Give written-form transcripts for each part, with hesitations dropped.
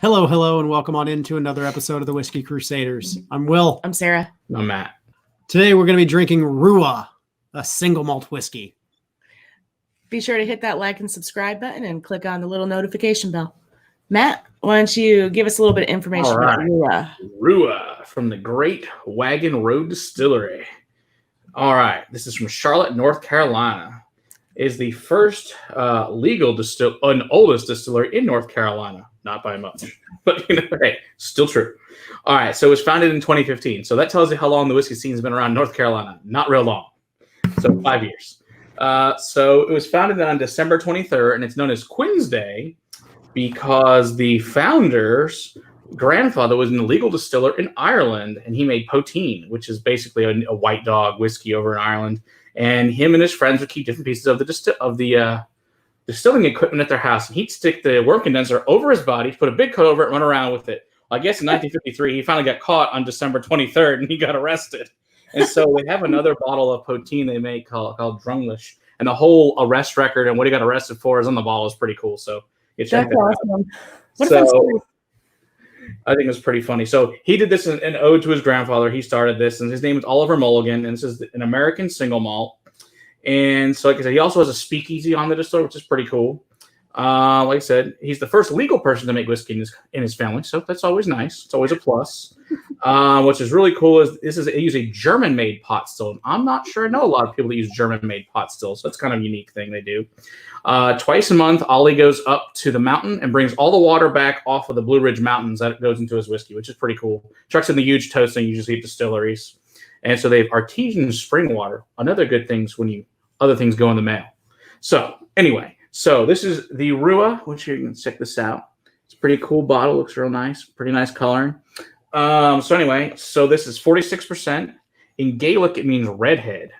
Hello, and welcome on into another episode of the Whiskey Crusaders. I'm Will. I'm Sarah. I'm Matt. Today we're going to be drinking Rua, a single malt whiskey. Be sure to hit that like and subscribe button and click on the little notification bell. Matt, why don't you give us a little bit of information about Rua? Rua from the Great Wagon Road Distillery. All right, this is from Charlotte, North Carolina. It is the first legal oldest distillery in North Carolina. Not by much, but hey, still true. All right, so it was founded in 2015. So that tells you how long the whiskey scene has been around North Carolina. Not real long. So 5 years. So it was founded on December 23rd, and it's known as Quinn's Day because the founder's grandfather was an illegal distiller in Ireland, and he made poteen, which is basically a white dog whiskey over in Ireland. And him and his friends would keep different pieces of the distilling equipment at their house, and he'd stick the worm condenser over his body, put a big coat over it, and run around with it. I guess in 1953, he finally got caught on December 23rd, and he got arrested. And so they have another bottle of poteen they make called Drunglish, and the whole arrest record and what he got arrested for is on the bottle. Is pretty cool. So you check that out. So I think it was pretty funny. So he did this in ode to his grandfather. He started this, and his name is Oliver Mulligan, and this is an American single malt. And so, like I said, he also has a speakeasy on the distillery, which is pretty cool. Like I said, he's the first legal person to make whiskey in his family, so that's always nice. It's always a plus. Which is really cool is they use a German-made pot still. I'm not sure I know a lot of people that use German-made pot stills, so that's kind of a unique thing they do. Twice a month, Ollie goes up to the mountain and brings all the water back off of the Blue Ridge Mountains that goes into his whiskey, which is pretty cool. Trucks in the huge toast and you usually at distilleries. And so they have artesian spring water. Another good thing is when other things go in the mail. So anyway, this is the Rua, which you can check this out. It's a pretty cool bottle. Looks real nice. Pretty nice coloring. So this is 46%. In Gaelic, it means redhead.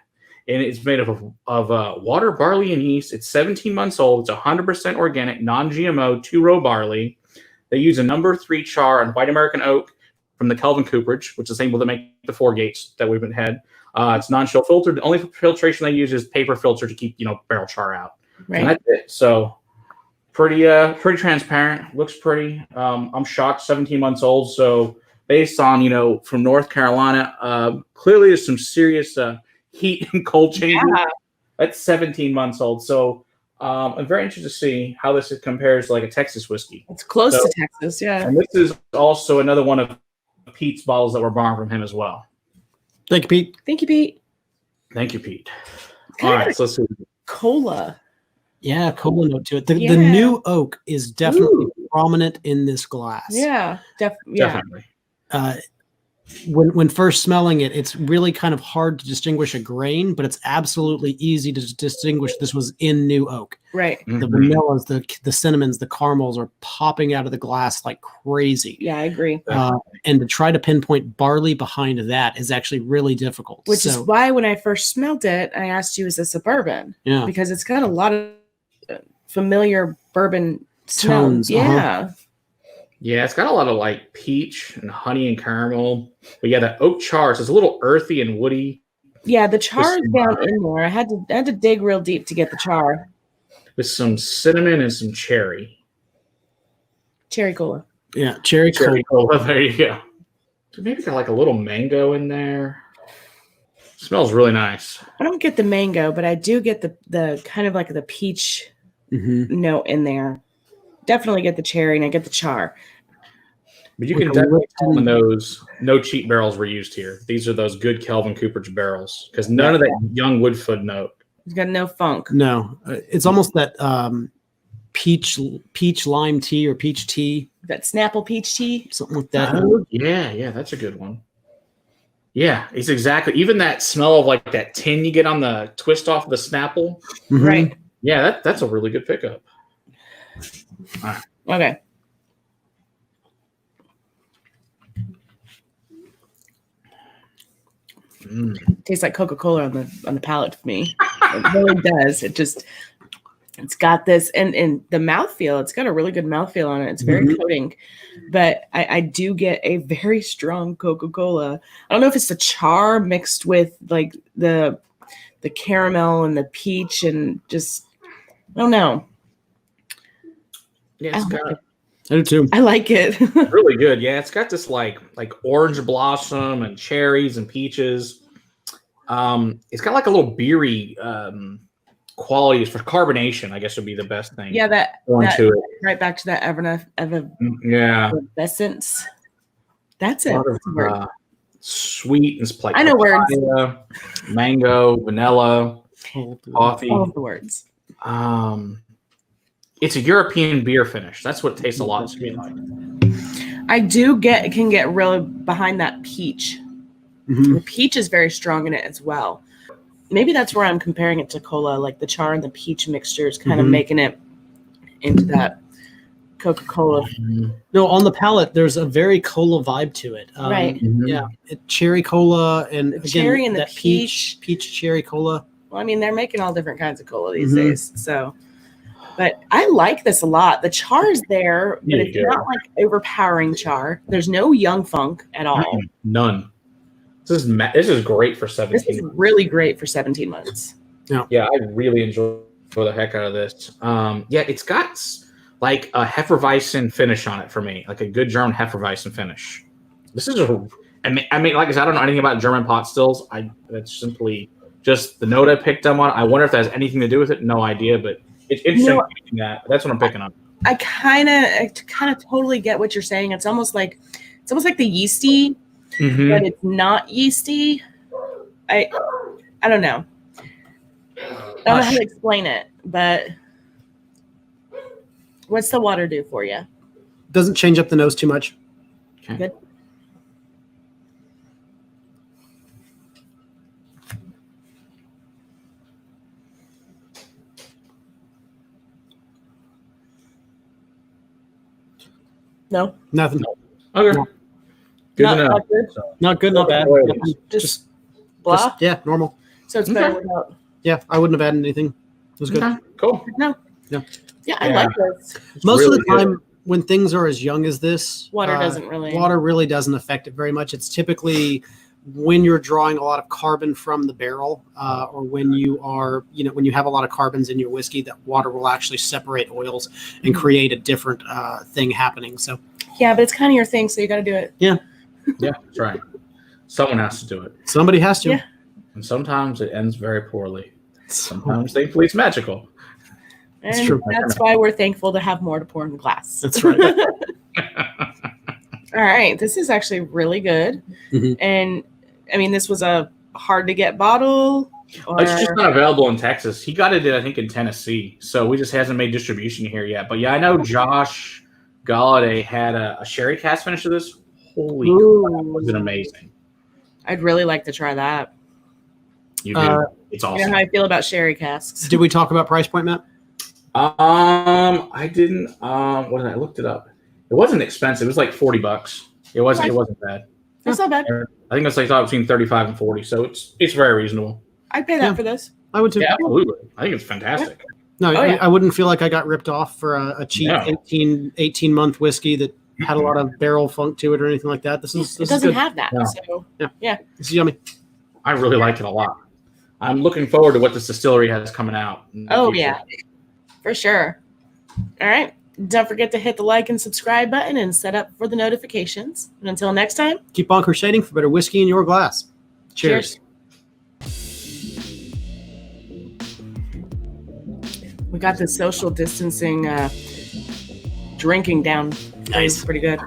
And it's made of water, barley, and yeast. It's 17 months old. It's 100% organic, non-GMO, 2-row barley. They use a number 3 char on white American oak from the Kelvin Cooperage, which is the same one that make the 4 gates that we've had. It's non-chill filtered. The only filtration they use is paper filter to keep barrel char out. Right. And that's it. So pretty transparent. Looks pretty. I'm shocked. 17 months old. So based on from North Carolina, clearly there's some serious heat and cold changes. Yeah. That's 17 months old. So I'm very interested to see how this compares to like a Texas whiskey. It's close to Texas, yeah. And this is also another one of Pete's bottles that were borrowed from him as well. Thank you, Pete. Thank you, Pete. Thank you, Pete. All right, so let's see. Cola. Yeah, cola note to it. The new oak is definitely prominent in this glass. Yeah, definitely. When first smelling it, it's really kind of hard to distinguish a grain, but it's absolutely easy to distinguish this was in new oak. Right. Mm-hmm. The vanillas, the cinnamons, the caramels are popping out of the glass like crazy. Yeah, I agree. And to try to pinpoint barley behind that is actually really difficult. Which is why when I first smelled it, I asked you, is this a bourbon? Yeah. Because it's got a lot of familiar bourbon tones. Yeah. Yeah, it's got a lot of like peach and honey and caramel. But yeah, the oak char, so it's a little earthy and woody. Yeah, the char is down in there. I had to dig real deep to get the char. With some cinnamon and some cherry. Cherry cola. Yeah, cherry cola. There you go. So maybe got like a little mango in there. Smells really nice. I don't get the mango, but I do get the kind of like the peach note in there. Definitely get the cherry, and I get the char. But you can definitely tell when those no cheap barrels were used here. These are those good Kelvin Cooperage barrels because none of that young Woodford note. It's got no funk. No, it's almost that peach lime tea or peach tea. That Snapple peach tea, something like that. Yeah, that's a good one. Yeah, it's exactly. Even that smell of like that tin you get on the twist off of the Snapple. Mm-hmm. Right. Yeah, that's a really good pickup. All right. Okay. Tastes like Coca-Cola on the palate for me. It really does. It's got this and the mouthfeel. It's got a really good mouthfeel on it. It's very coating, but I do get a very strong Coca-Cola. I don't know if it's the char mixed with like the caramel and the peach and just I don't know. Yeah, I do too. I like it. Really good. Yeah, it's got this like orange blossom and cherries and peaches. It's got like a little beery qualities for carbonation, I guess would be the best thing. Yeah, that to it. right back to that Yeah. effervescence. That's A it. lot of, sweet and like I know words. papaya, mango, vanilla, coffee. All of the words. It's a European beer finish. That's what it tastes a lot to me like. I can get really behind that peach. Mhm. The peach is very strong in it as well. Maybe that's where I'm comparing it to cola, like the char and the peach mixture is kind of making it into that Coca-Cola. No, on the palate, there's a very cola vibe to it. Right. Yeah, cherry cola and The again, cherry and the that peach cherry cola. Well, I mean, they're making all different kinds of cola these days. So, but I like this a lot. The char is there, but it's not like overpowering char. There's no young funk at all. None. This is great for 17. This is really great for 17 months. Yeah, I really enjoy the heck out of this. Yeah, it's got like a Hefeweizen finish on it for me, like a good German Hefeweizen finish. This is I mean, like I said, I don't know anything about German pot stills. That's simply just the note I picked up on. I wonder if that has anything to do with it. No idea, but it's interesting. That's what I'm picking up. I kind of totally get what you're saying. It's almost like the yeasty, but it's not yeasty. I don't know. I don't know how to explain it, but what's the water do for you? Doesn't change up the nose too much. Okay. Good. No. Nothing. Okay. Good Not, enough. not good. Not good, not bad. Just blah. Yeah, normal. So it's better without. Yeah, I wouldn't have added anything. It was good. Okay, cool. No. Yeah. Yeah, I like this. Most really of the time, when things are as young as this, Water doesn't really. Water really doesn't affect it very much. It's typically when you're drawing a lot of carbon from the barrel, or when you are, when you have a lot of carbons in your whiskey, that water will actually separate oils and create a different thing happening. So. Yeah, but it's kind of your thing, so you got to do it. Yeah. Yeah, that's right. Someone has to do it. Somebody has to. Yeah. And sometimes it ends very poorly. Sometimes thankfully it's magical. And It's true. that's why we're thankful to have more to pour in the glass. That's right. All right. This is actually really good. Mhm. And I mean, this was a hard to get bottle. Or... It's just not available in Texas. He got it, I think, in Tennessee. So we just hasn't made distribution here yet. But yeah, I know Josh Galladay had a sherry cask finish of this. Holy crap, was it amazing. I'd really like to try that. You do. It's awesome. You know how I feel about sherry casks. Did we talk about price point, Matt? I didn't. What did I looked it up? It wasn't expensive. It was like $40. It wasn't. It wasn't bad. That's not bad. I think it's like between 35 and 40. So it's very reasonable. I'd pay that for this. I would too. Yeah, absolutely. I think it's fantastic. No, yeah. I wouldn't feel like I got ripped off for a cheap 18-month whiskey that had a lot of barrel funk to it or anything like that. This It is doesn't good. have that. No. So This is yummy. I really like it a lot. I'm looking forward to what this distillery has coming out. Oh, yeah. For sure. All right. Don't forget to hit the like and subscribe button and set up for the notifications. And until next time, Keep on crusading for better whiskey in your glass. Cheers. We got the social distancing drinking down. Nice. Pretty good.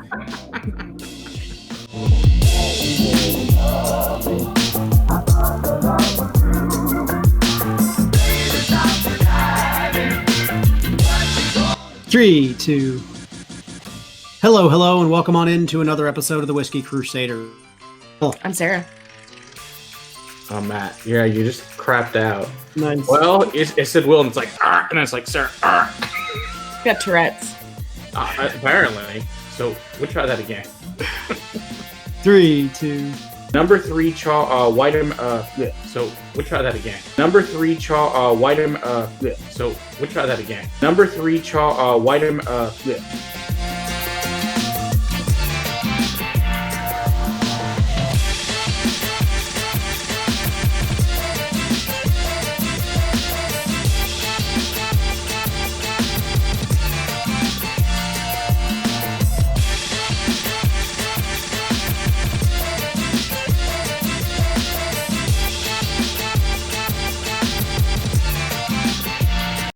Three, two. Hello, and welcome on into another episode of the Whiskey Crusader. I'm Sarah. Oh, Matt. Yeah, you just crapped out. Nice. Well, it said Will, and it's like, and then it's like, Sarah. Got Tourette's. Apparently. So we'll try that again. 3, 2. Number 3, white. So we'll try that again. Number 3, white. So we'll try that again. Number 3, white.